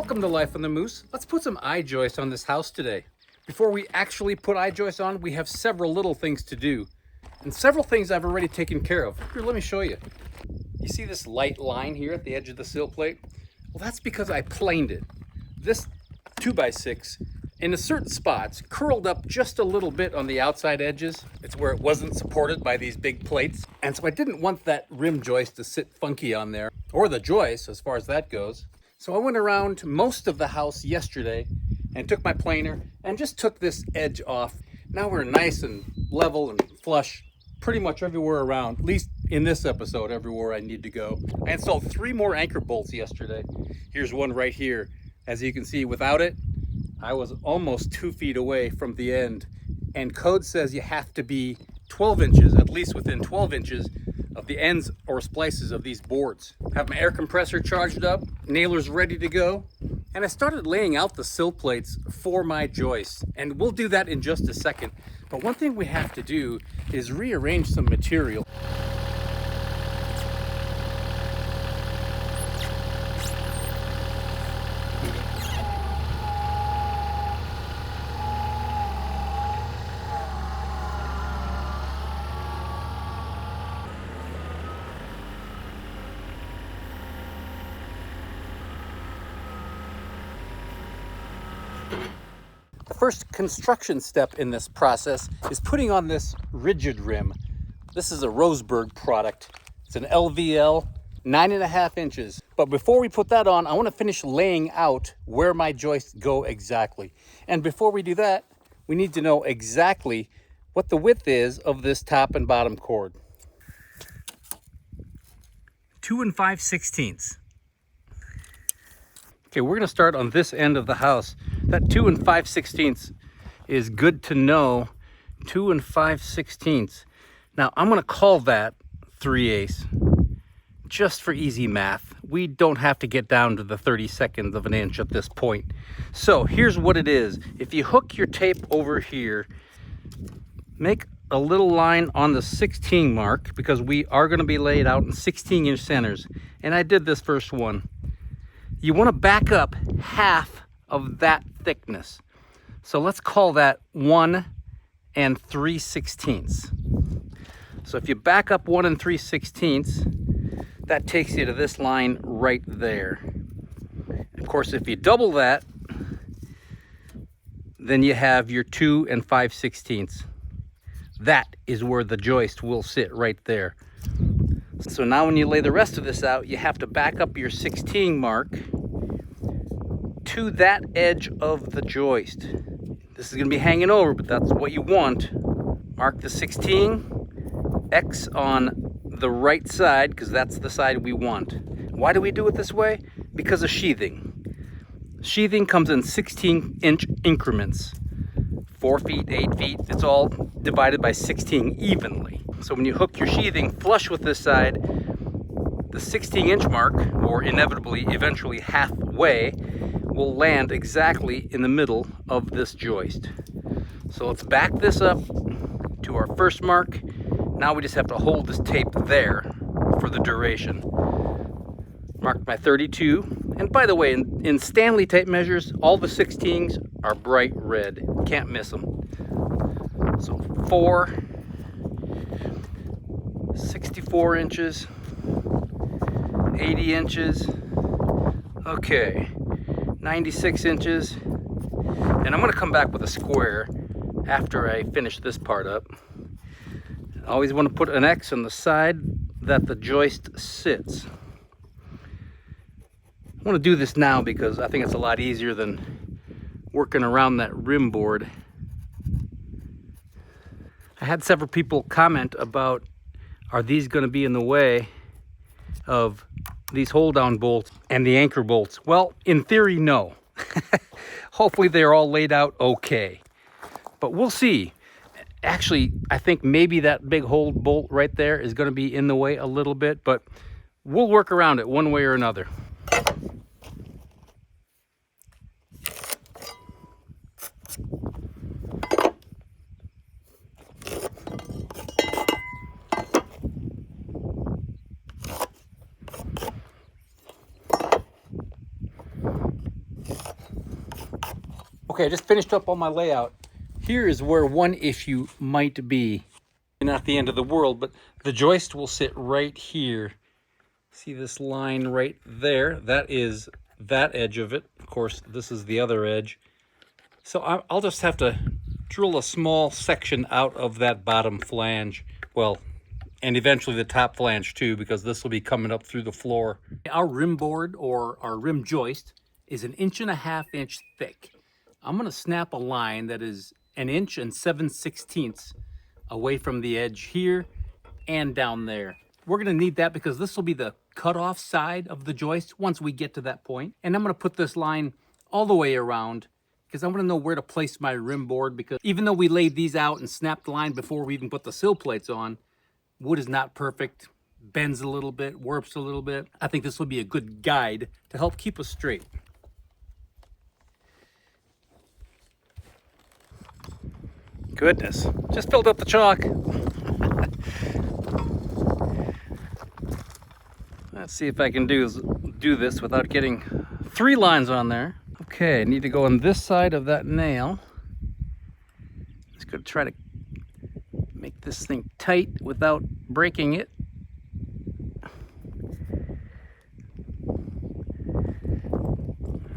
Welcome to Life on the Moose. Let's put some I-Joists on this house today. Before we actually put I-Joists on, we have several little things to do. And several things I've already taken care of. Here, let me show you. You see this light line here at the edge of the sill plate? Well, that's because I planed it. This 2x6, in certain spots, curled up just a little bit on the outside edges. It's where it wasn't supported by these big plates. And so I didn't want that rim joist to sit funky on there, or the joist as far as that goes. So I went around most of the house yesterday and took my planer and just took this edge off. Now we're nice and level and flush pretty much everywhere around, at least in this episode, everywhere I need to go. I installed 3 more anchor bolts yesterday. Here's one right here. As you can see, without it, I was almost 2 feet away from the end. And code says you have to be 12 inches, at least within 12 inches of the ends or splices of these boards. I have my air compressor charged up, nailers ready to go, and I started laying out the sill plates for my joists. And we'll do that in just a second. But one thing we have to do is rearrange some material. The first construction step in this process is putting on this rigid rim. This is a Roseburg product. It's an LVL, 9.5 inches. But before we put that on, I want to finish laying out where my joists go exactly. And before we do that, we need to know exactly what the width is of this top and bottom cord. 2 5/16. Okay, we're gonna start on this end of the house. That 2 5/16 is good to know. 2 5/16. Now I'm gonna call that 3/8, just for easy math. We don't have to get down to the 32nds of an inch at this point. So here's what it is. If you hook your tape over here, make a little line on the 16 mark, because we are gonna be laid out in 16-inch centers. And I did this first one. You want to back up half of that thickness. So let's call that 1 3/16. So if you back up 1 3/16, that takes you to this line right there. Of course, if you double that, then you have your 2 5/16. That is where the joist will sit, right there. So now when you lay the rest of this out, you have to back up your 16 mark to that edge of the joist. This is going to be hanging over, but that's what you want. Mark the 16, X on the right side, because that's the side we want. Why do we do it this way? Because of sheathing. Sheathing comes in 16-inch increments. 4 feet, 8 feet, it's all divided by 16 evenly. So when you hook your sheathing flush with this side, the 16-inch mark, or inevitably, eventually halfway, will land exactly in the middle of this joist. So let's back this up to our first mark. Now we just have to hold this tape there for the duration. Marked my 32. And by the way, in Stanley tape measures, all the 16s are bright red. Can't miss them. So 4, 64 inches, 80 inches, okay, 96 inches. And I'm gonna come back with a square after I finish this part up. I always want to put an X on the side that the joist sits. I want to do this now because I think it's a lot easier than working around that rim board. I had several people comment about, are these going to be in the way of these hold down bolts and the anchor bolts? Well, in theory, no. Hopefully they're all laid out okay, but we'll see. Actually, I think maybe that big hold bolt right there is going to be in the way a little bit, but we'll work around it one way or another. Okay, I just finished up on my layout. Here is where one issue might be. Not the end of the world, but the joist will sit right here. See this line right there? That is that edge of it. Of course, this is the other edge. So I'll just have to drill a small section out of that bottom flange. Well, and eventually the top flange too, because this will be coming up through the floor. Our rim board, or our rim joist, is 1.5 inches thick. I'm gonna snap a line that is 1 7/16 inches away from the edge here and down there. We're gonna need that because this will be the cutoff side of the joist once we get to that point. And I'm gonna put this line all the way around because I wanna know where to place my rim board, because even though we laid these out and snapped the line before we even put the sill plates on, wood is not perfect, bends a little bit, warps a little bit. I think this will be a good guide to help keep us straight. Goodness, just filled up the chalk. Let's see if I can do this without getting 3 lines on there. Okay, I need to go on this side of that nail. Just gonna try to make this thing tight without breaking it.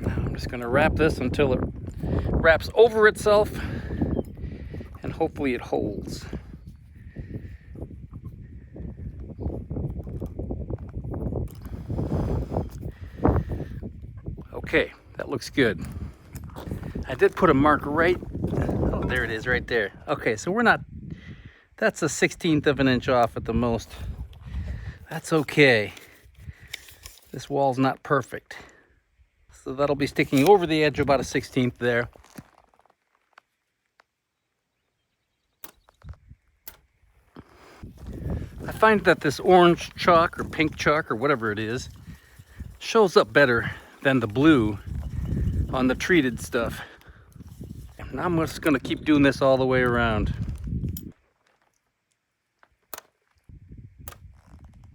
Now I'm just gonna wrap this until it wraps over itself, and hopefully it holds. Okay, that looks good. I did put a mark right, oh, there it is right there. Okay, so we're not, that's a 1/16 of an inch off at the most. That's okay. This wall's not perfect. So that'll be sticking over the edge about a 1/16 there. I find that this orange chalk or pink chalk or whatever it is shows up better than the blue on the treated stuff. And I'm just gonna keep doing this all the way around.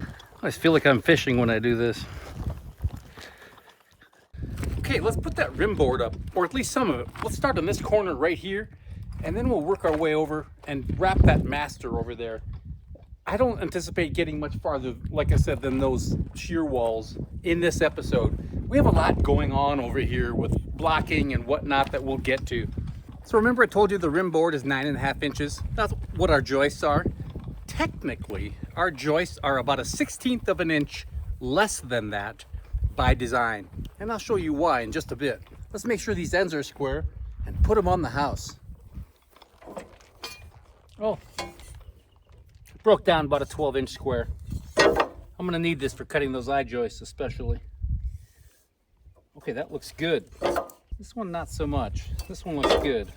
I always feel like I'm fishing when I do this. Okay, let's put that rim board up, or at least some of it. Let's start on this corner right here, and then we'll work our way over and wrap that master over there. I don't anticipate getting much farther, like I said, than those shear walls in this episode. We have a lot going on over here with blocking and whatnot that we'll get to. So remember I told you the rim board is 9.5 inches. That's what our joists are. Technically, our joists are about a 1/16 of an inch less than that by design. And I'll show you why in just a bit. Let's make sure these ends are square and put them on the house. Oh, broke down about a 12-inch square. I'm gonna need this for cutting those I-joists especially. Okay, that looks good. This one not so much. This one looks good.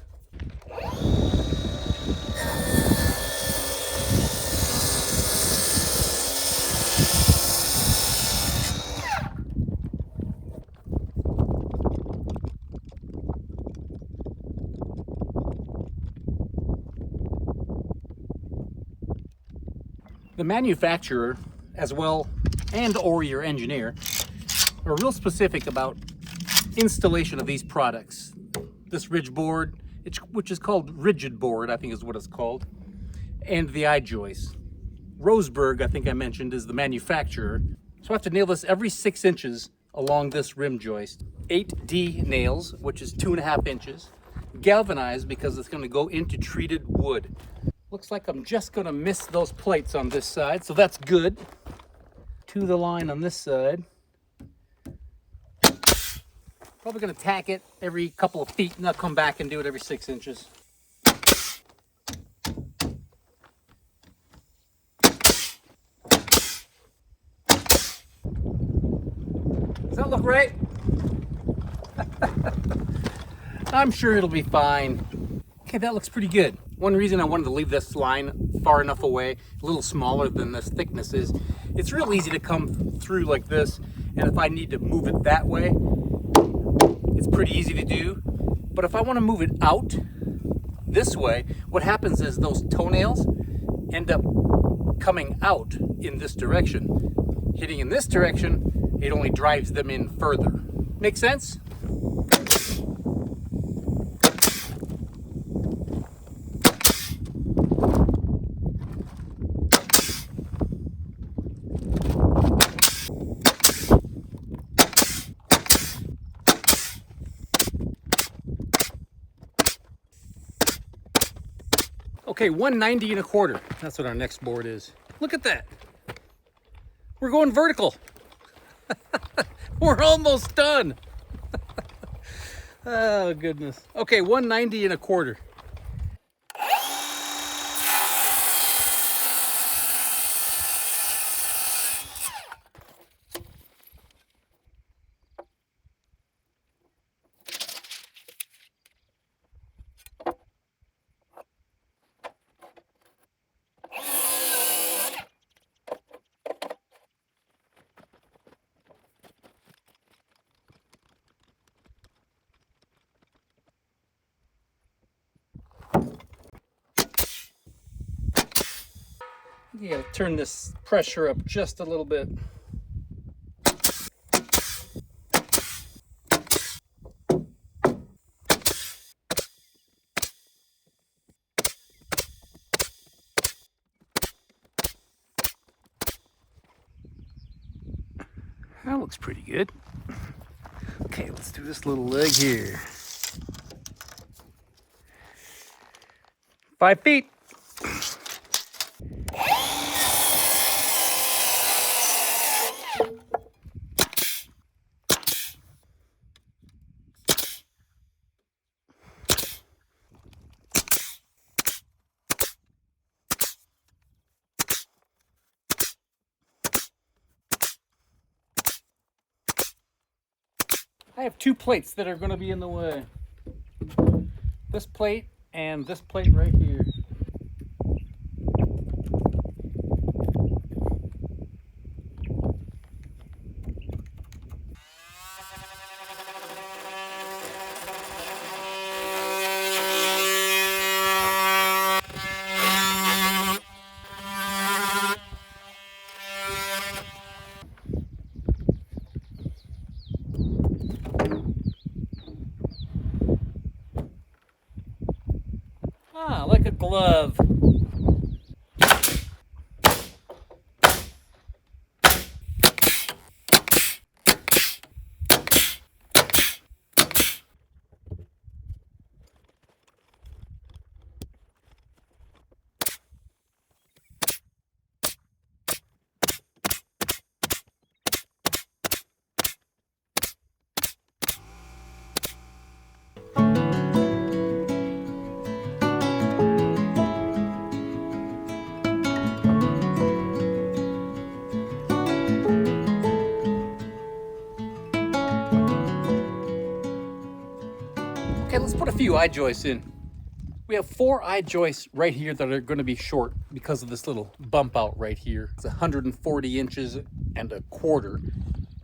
The manufacturer, as well, and or your engineer, are real specific about installation of these products. This ridge board, which is called rigid board, I think is what it's called, and the I-joist. Roseburg, I think I mentioned, is the manufacturer. So I have to nail this every 6 inches along this rim joist. 8D nails, which is 2.5 inches. Galvanized because it's going to go into treated wood. Looks like I'm just going to miss those plates on this side, so that's good. To the line on this side. Probably going to tack it every couple of feet, and I'll come back and do it every 6 inches. Does that look right? I'm sure it'll be fine. Okay, that looks pretty good. One reason I wanted to leave this line far enough away, a little smaller than this thickness is, it's real easy to come through like this, and if I need to move it that way, it's pretty easy to do. But if I want to move it out this way, what happens is those toenails end up coming out in this direction. Hitting in this direction, it only drives them in further. Make sense? Okay, 190 and a quarter. That's what our next board is. Look at that. We're going vertical. We're almost done. Oh, goodness. Okay, 190 and a quarter. You gotta turn this pressure up just a little bit. That looks pretty good. Okay, let's do this little leg here. 5 feet. I have 2 plates that are going to be in the way. This plate and this plate right here. Ah, like a glove. Okay, let's put a few I-joists in. We have 4 I-joists right here that are going to be short because of this little bump out right here. It's 140 inches and a quarter.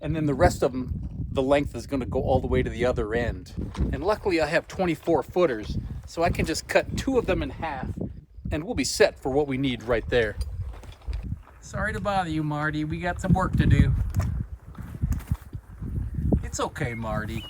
And then the rest of them, the length is going to go all the way to the other end. And luckily I have 24 footers, so I can just cut 2 of them in half and we'll be set for what we need right there. Sorry to bother you, Marty. We got some work to do. It's okay, Marty.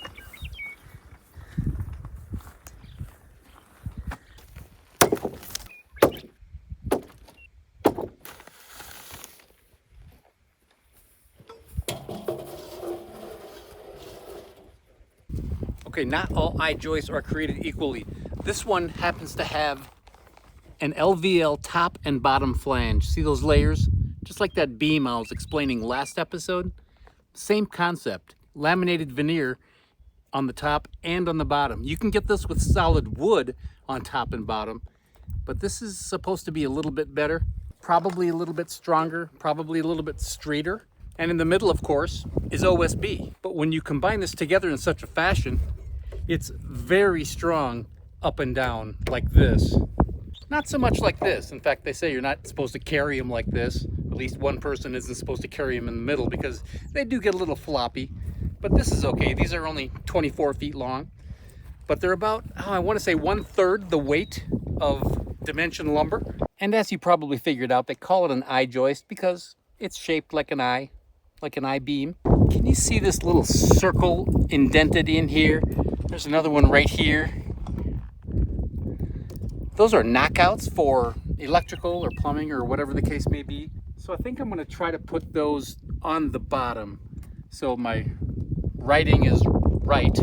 Okay, not all I-joists are created equally. This one happens to have an LVL top and bottom flange. See those layers? Just like that beam I was explaining last episode. Same concept, laminated veneer on the top and on the bottom. You can get this with solid wood on top and bottom, but this is supposed to be a little bit better, probably a little bit stronger, probably a little bit straighter. And in the middle, of course, is OSB. But when you combine this together in such a fashion, it's very strong up and down like this. Not so much like this. In fact, they say you're not supposed to carry them like this. At least one person isn't supposed to carry them in the middle because they do get a little floppy. But this is okay. These are only 24 feet long. But they're about, I want to say 1/3 the weight of dimension lumber. And as you probably figured out, they call it an I-joist because it's shaped like an I beam. Can you see this little circle indented in here? There's another one right here. Those are knockouts for electrical or plumbing or whatever the case may be. So I think I'm going to try to put those on the bottom so my writing is right.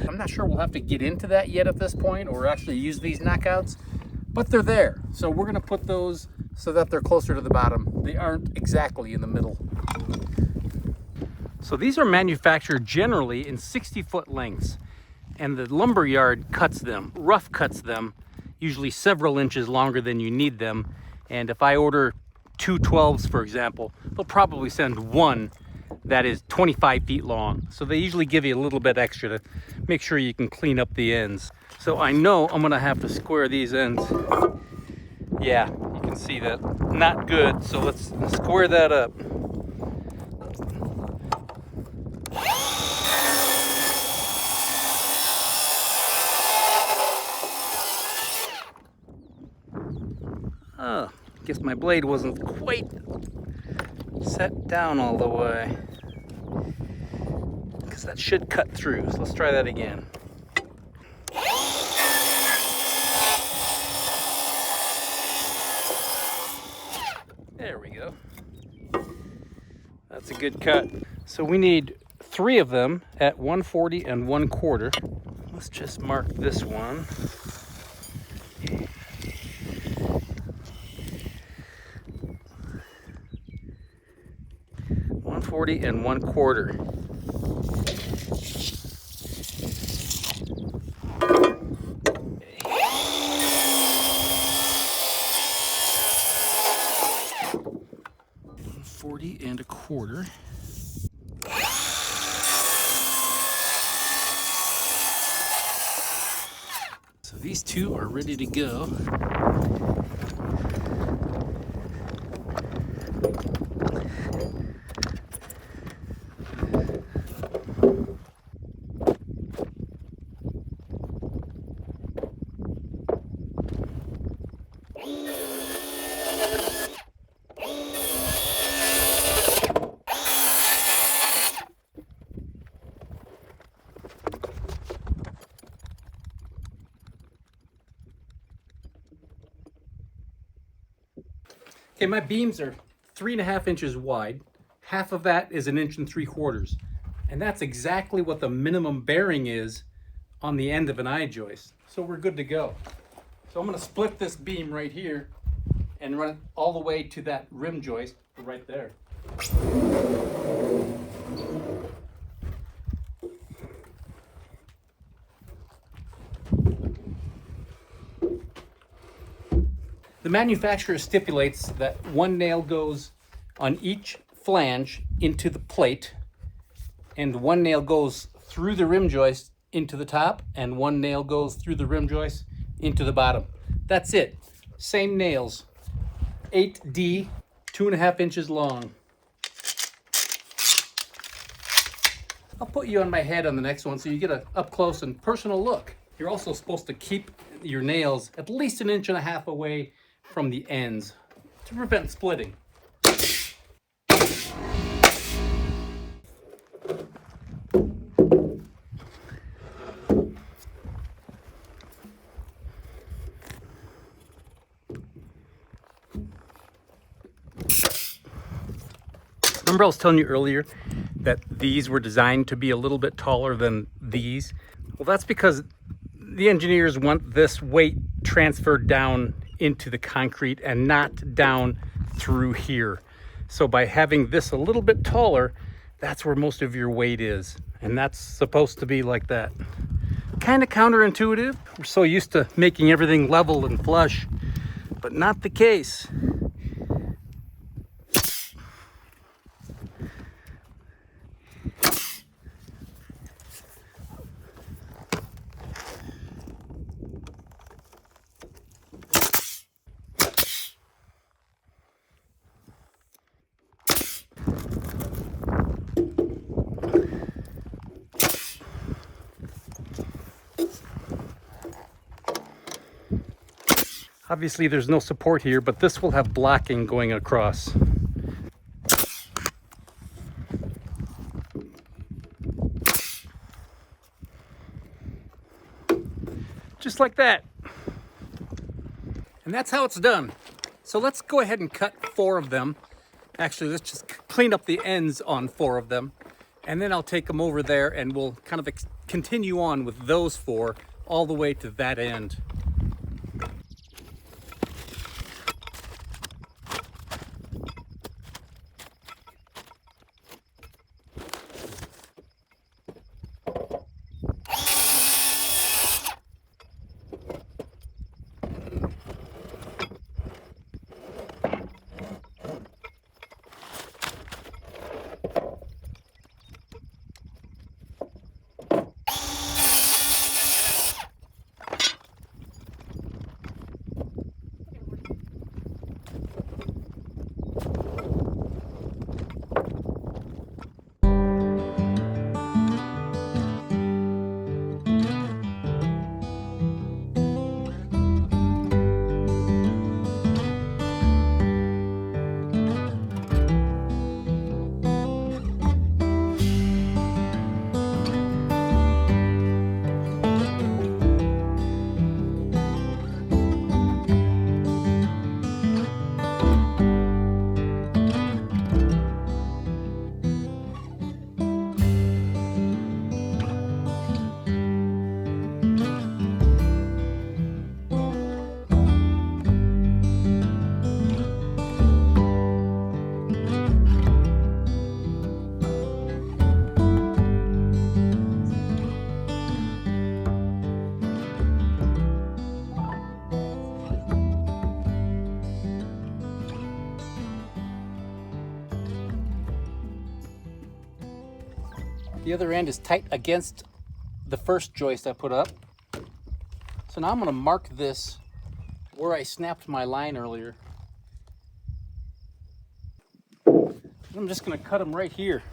I'm not sure we'll have to get into that yet at this point or actually use these knockouts, but they're there. So we're gonna put those so that they're closer to the bottom. They aren't exactly in the middle. So these are manufactured generally in 60-foot lengths, and the lumber yard cuts them, rough cuts them, usually several inches longer than you need them. And if I order 2 12s, for example, they'll probably send one that is 25 feet long. So they usually give you a little bit extra to make sure you can clean up the ends. So I know I'm gonna have to square these ends. Yeah, you can see that, not good. So let's square that up. Oh, guess my blade wasn't quite set down all the way, because that should cut through. So let's try that again. There we go. That's a good cut. So we need 3 of them at 140 and 1/4. Let's just mark this one. 140 and 1/4. $40 and 1/4. So these 2 are ready to go. Okay, my beams are 3.5 inches wide. Half of that is 1 3/4 inches. And that's exactly what the minimum bearing is on the end of an I-joist. So we're good to go. So I'm gonna split this beam right here and run it all the way to that rim joist right there. The manufacturer stipulates that 1 nail goes on each flange into the plate, and 1 nail goes through the rim joist into the top, and 1 nail goes through the rim joist into the bottom. That's it. Same nails. 8D, 2.5 inches long. I'll put you on my head on the next one so you get an up close and personal look. You're also supposed to keep your nails at least 1.5 inches away from the ends to prevent splitting. Remember I was telling you earlier that these were designed to be a little bit taller than these? Well, that's because the engineers want this weight transferred down into the concrete and not down through here. So by having this a little bit taller, that's where most of your weight is. And that's supposed to be like that. Kind of counterintuitive. We're so used to making everything level and flush, but not the case. Obviously there's no support here, but this will have blocking going across. Just like that. And that's how it's done. So let's go ahead and cut 4 of them. Actually, let's just clean up the ends on 4 of them. And then I'll take them over there and we'll kind of continue on with those 4 all the way to that end. The other end is tight against the first joist I put up. So now I'm going to mark this where I snapped my line earlier. I'm just going to cut them right here.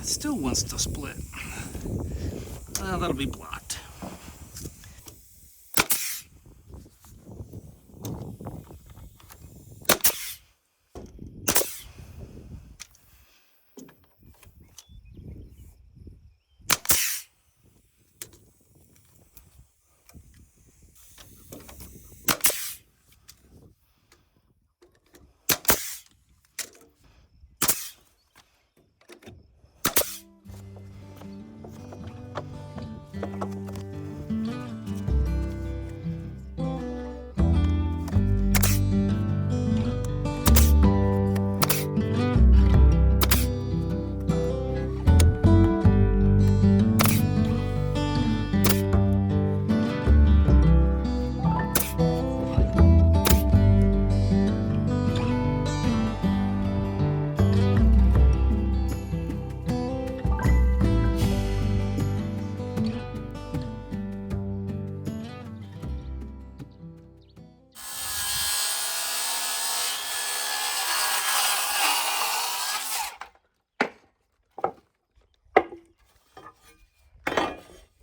It still wants to split. That'll be blocked.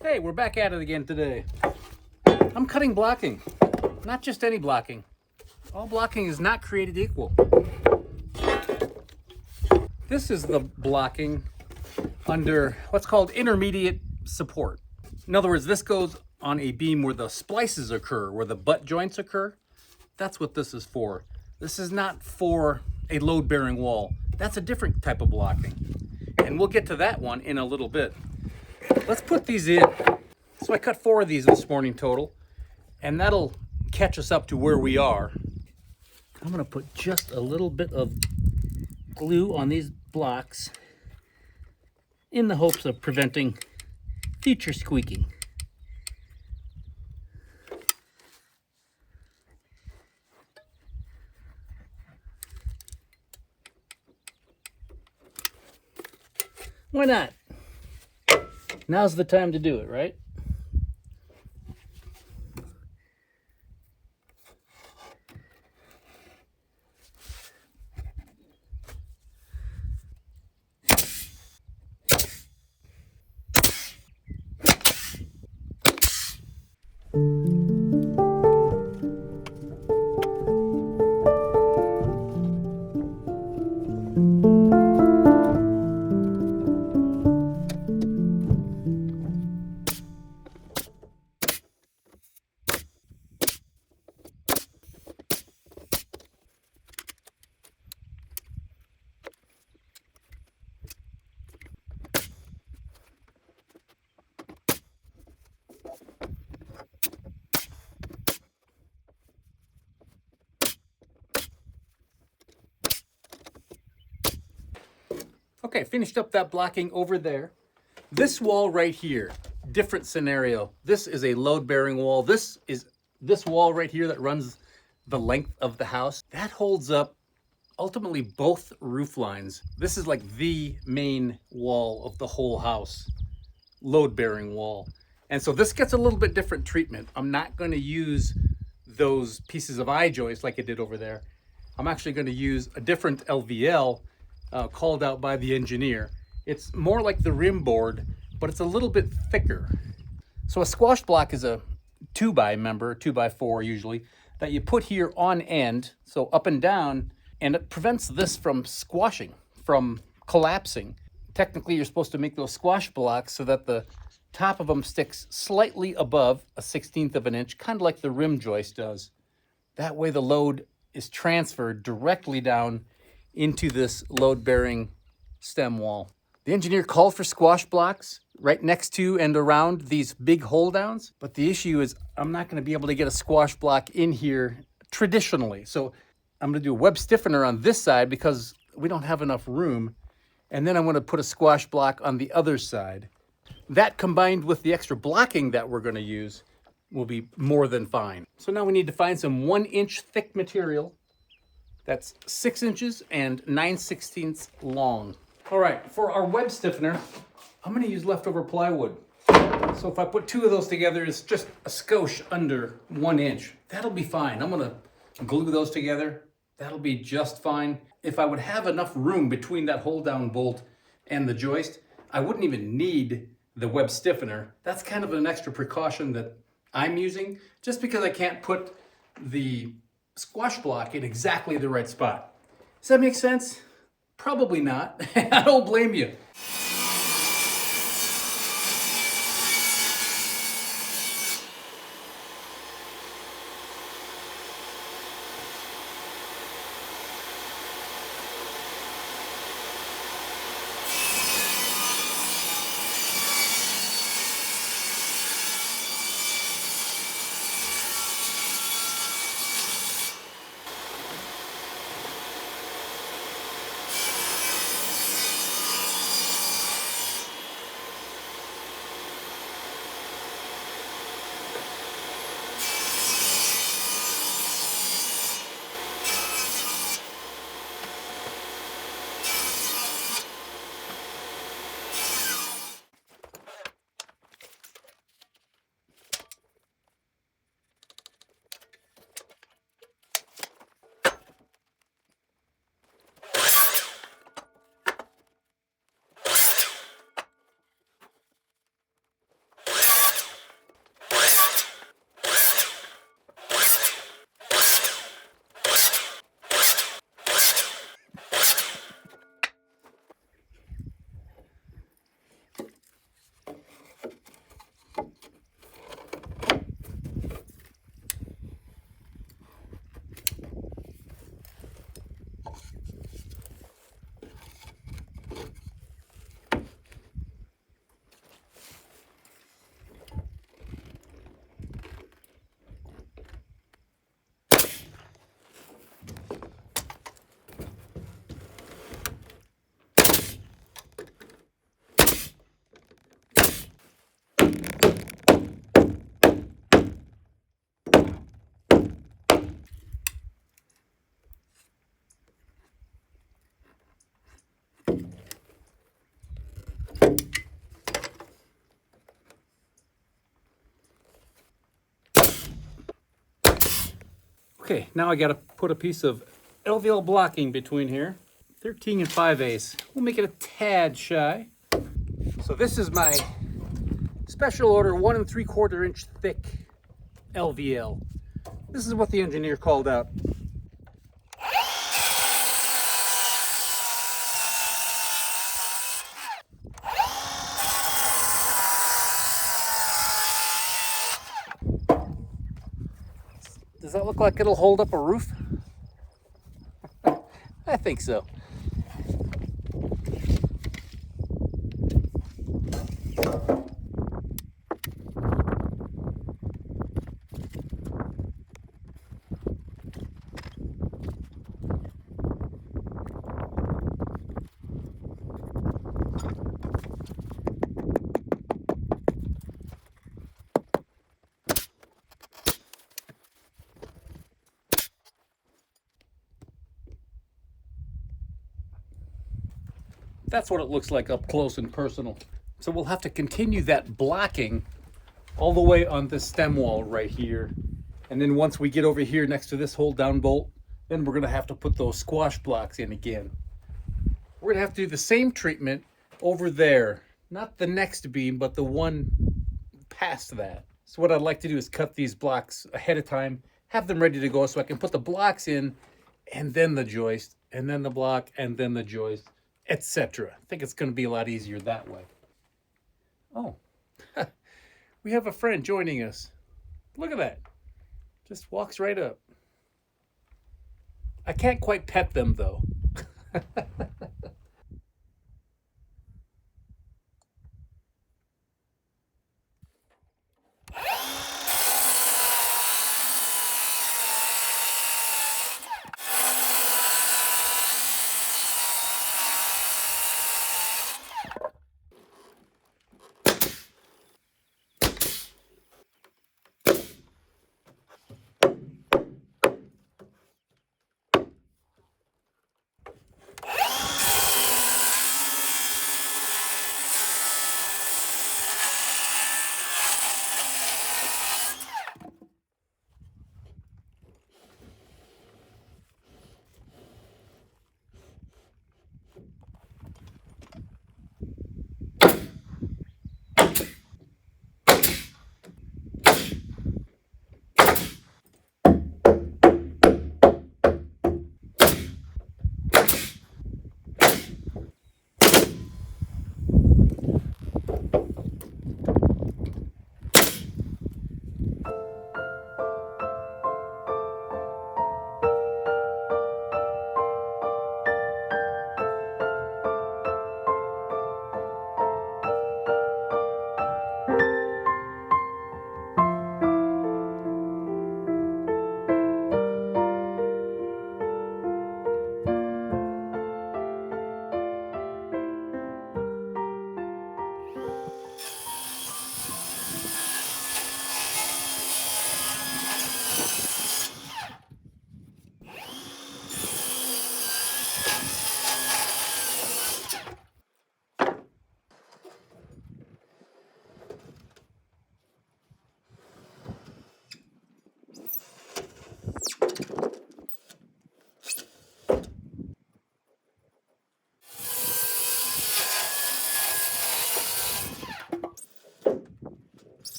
Hey, we're back at it again today. I'm cutting blocking, not just any blocking. All blocking is not created equal. This is the blocking under what's called intermediate support. In other words, this goes on a beam where the splices occur, where the butt joints occur. That's what this is for. This is not for a load-bearing wall. That's a different type of blocking. And we'll get to that one in a little bit. Let's put these in. So I cut 4 of these this morning total, and that'll catch us up to where we are. I'm gonna put just a little bit of glue on these blocks in the hopes of preventing future squeaking. Why not? Now's the time to do it, right? Okay, finished up that blocking over there. This wall right here, different scenario. This is a load-bearing wall. This is this wall right here that runs the length of the house. That holds up ultimately both roof lines. This is like the main wall of the whole house, load-bearing wall. And so this gets a little bit different treatment. I'm not going to use those pieces of I-joist like I did over there. I'm actually going to use a different LVL called out by the engineer. It's more like the rim board, but it's a little bit thicker. So a squash block is a 2x4 usually, that you put here on end, so up and down, and it prevents this from squashing, from collapsing. Technically, you're supposed to make those squash blocks so that the top of them sticks slightly above a 1/16 of an inch, kind of like the rim joist does. That way the load is transferred directly down into this load-bearing stem wall. The engineer called for squash blocks right next to and around these big hold downs, but the issue is I'm not going to be able to get a squash block in here traditionally. So I'm going to do a web stiffener on this side because we don't have enough room, and then I'm going to put a squash block on the other side. That combined with the extra blocking that we're going to use will be more than fine. So now we need to find some 1-inch thick material that's 6 inches and 9/16 long. All right, for our web stiffener, I'm going to use leftover plywood. So if I put 2 of those together, it's just a skosh under 1 inch. That'll be fine. I'm going to glue those together. That'll be just fine. If I would have enough room between that hold down bolt and the joist, I wouldn't even need the web stiffener. That's kind of an extra precaution that I'm using, just because I can't put the squash block in exactly the right spot. Does that make sense? Probably not. I don't blame you. Okay, now I gotta put a piece of LVL blocking between here. 13 and 5/8. We'll make it a tad shy. So this is my special order 1 3/4 inch thick LVL. This is what the engineer called out. Does that look like it'll hold up a roof? I think so. That's what it looks like up close and personal. So we'll have to continue that blocking all the way on this stem wall right here. And then once we get over here next to this hold down bolt, then we're gonna have to put those squash blocks in again. We're gonna have to do the same treatment over there. Not the next beam, but the one past that. So what I'd like to do is cut these blocks ahead of time, have them ready to go so I can put the blocks in and then the joist, and then the block, and then the joist, etc. I think it's going to be a lot easier that way. Oh, we have a friend joining us. Look at that. Just walks right up. I can't quite pet them though.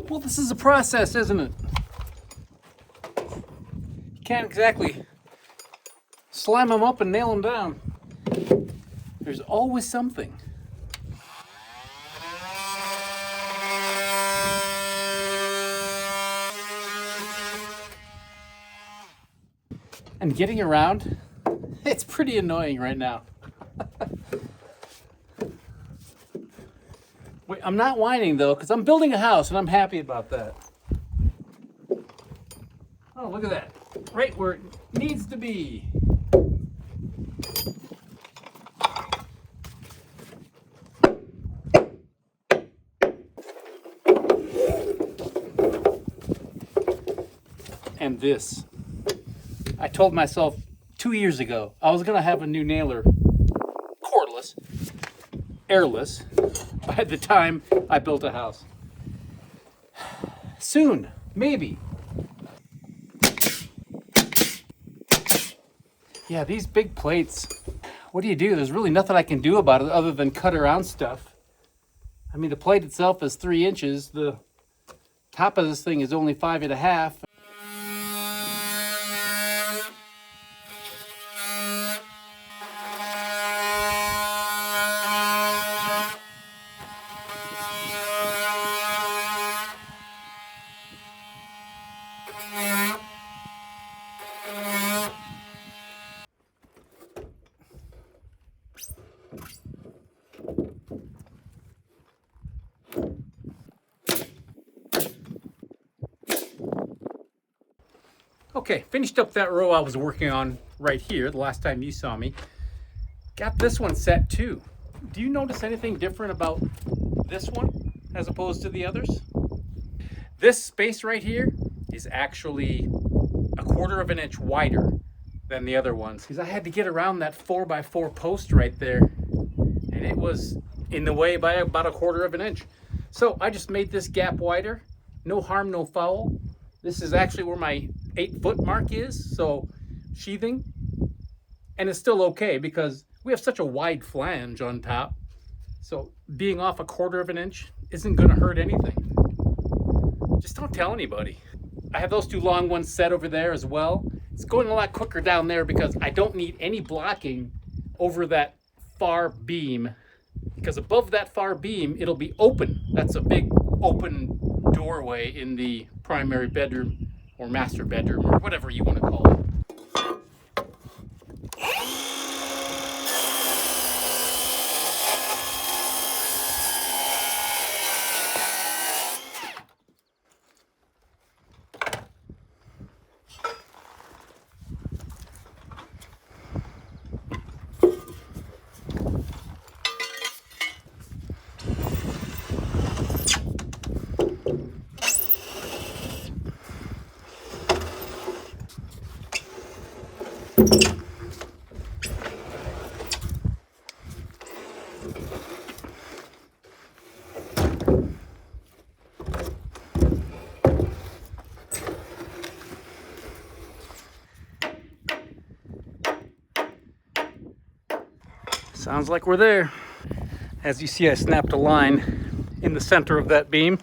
Well, this is a process, isn't it? You can't exactly slam them up and nail them down. There's always something. And getting around, it's pretty annoying right now. Wait, I'm not whining though, because I'm building a house and I'm happy about that. Oh, look at that. Right where it needs to be. And this. I told myself 2 years ago I was going to have a new nailer, cordless, airless, by the time I built a house. Soon, maybe. Yeah, these big plates, what do you do? There's really nothing I can do about it other than cut around stuff. I mean, the plate itself is 3 inches. The top of this thing is only 5.5. Okay, finished up that row I was working on right here the last time you saw me. Got this one set too. Do you notice anything different about this one as opposed to the others? This space right here is actually 1/4 of an inch wider than the other ones because I had to get around that 4x4 post right there, and it was in the way by about 1/4 of an inch. So I just made this gap wider. No harm, no foul. This is actually where my 8-foot mark is, so sheathing, and it's still okay because we have such a wide flange on top. So being off 1/4 of an inch isn't going to hurt anything. Just don't tell anybody. I have those 2 long ones set over there as well. It's going a lot quicker down there because I don't need any blocking over that far beam, because above that far beam it'll be open. That's a big open doorway in the primary bedroom or master bedroom or whatever you want to call it. Sounds like we're there. As you see, I snapped a line in the center of that beam.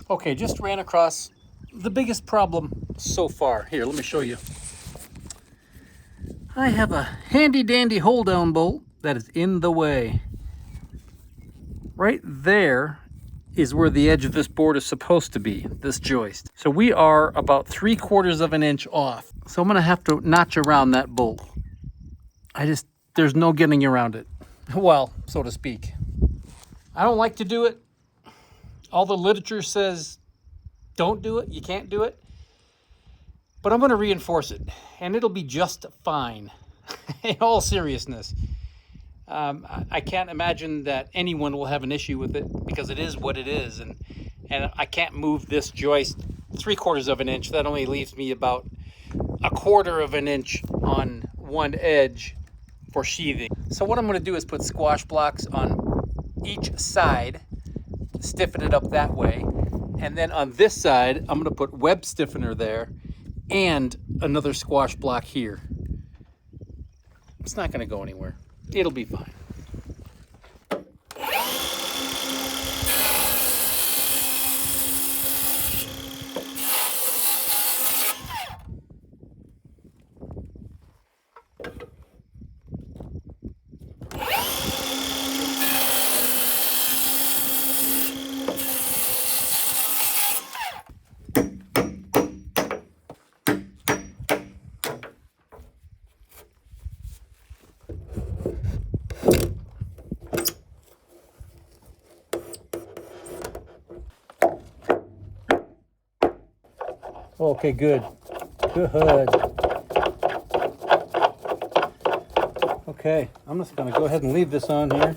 Okay, just ran across the biggest problem so far. Here, let me show you. I have a handy dandy hold down bolt that is in the way. Right there is where the edge of this board is supposed to be, this joist. So we are about 3/4 of an inch off. So I'm gonna have to notch around that bolt. There's no getting around it. Well, so to speak. I don't like to do it. All the literature says don't do it, you can't do it. But I'm gonna reinforce it and it'll be just fine. In all seriousness. I can't imagine that anyone will have an issue with it because it is what it is, and I can't move this joist 3/4 of an inch. That only leaves me about 1/4 of an inch on one edge for sheathing. So what I'm going to do is put squash blocks on each side, stiffen it up that way, and then on this side I'm going to put web stiffener there and another squash block here. It's not going to go anywhere. It'll be fine. Okay, good. Good. Okay, I'm just going to go ahead and leave this on here.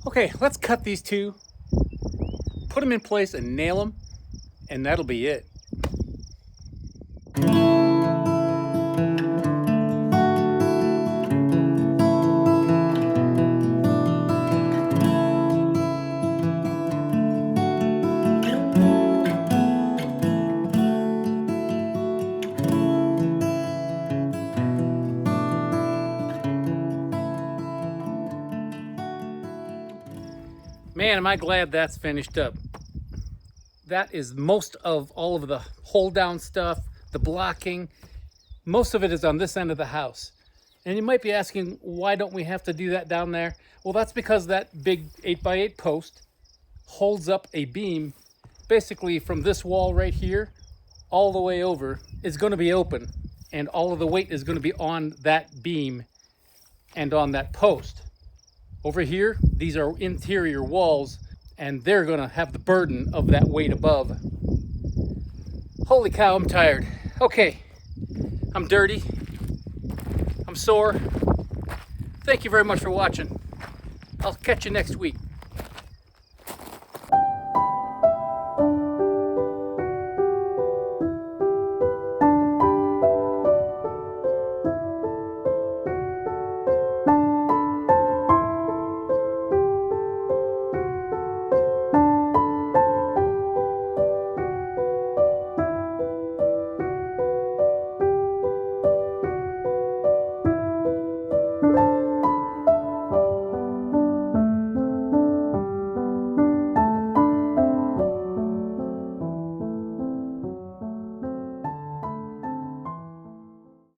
Okay, let's cut these two, put them in place and nail them, and that'll be it. Man, am I glad that's finished up. That is most of all of the hold down stuff, the blocking. Most of it is on this end of the house. And you might be asking, why don't we have to do that down there? Well, that's because that big 8x8 post holds up a beam basically from this wall right here all the way over is going to be open, and all of the weight is going to be on that beam and on that post. Over here, these are interior walls, and they're going to have the burden of that weight above. Holy cow, I'm tired. Okay, I'm dirty. I'm sore. Thank you very much for watching. I'll catch you next week.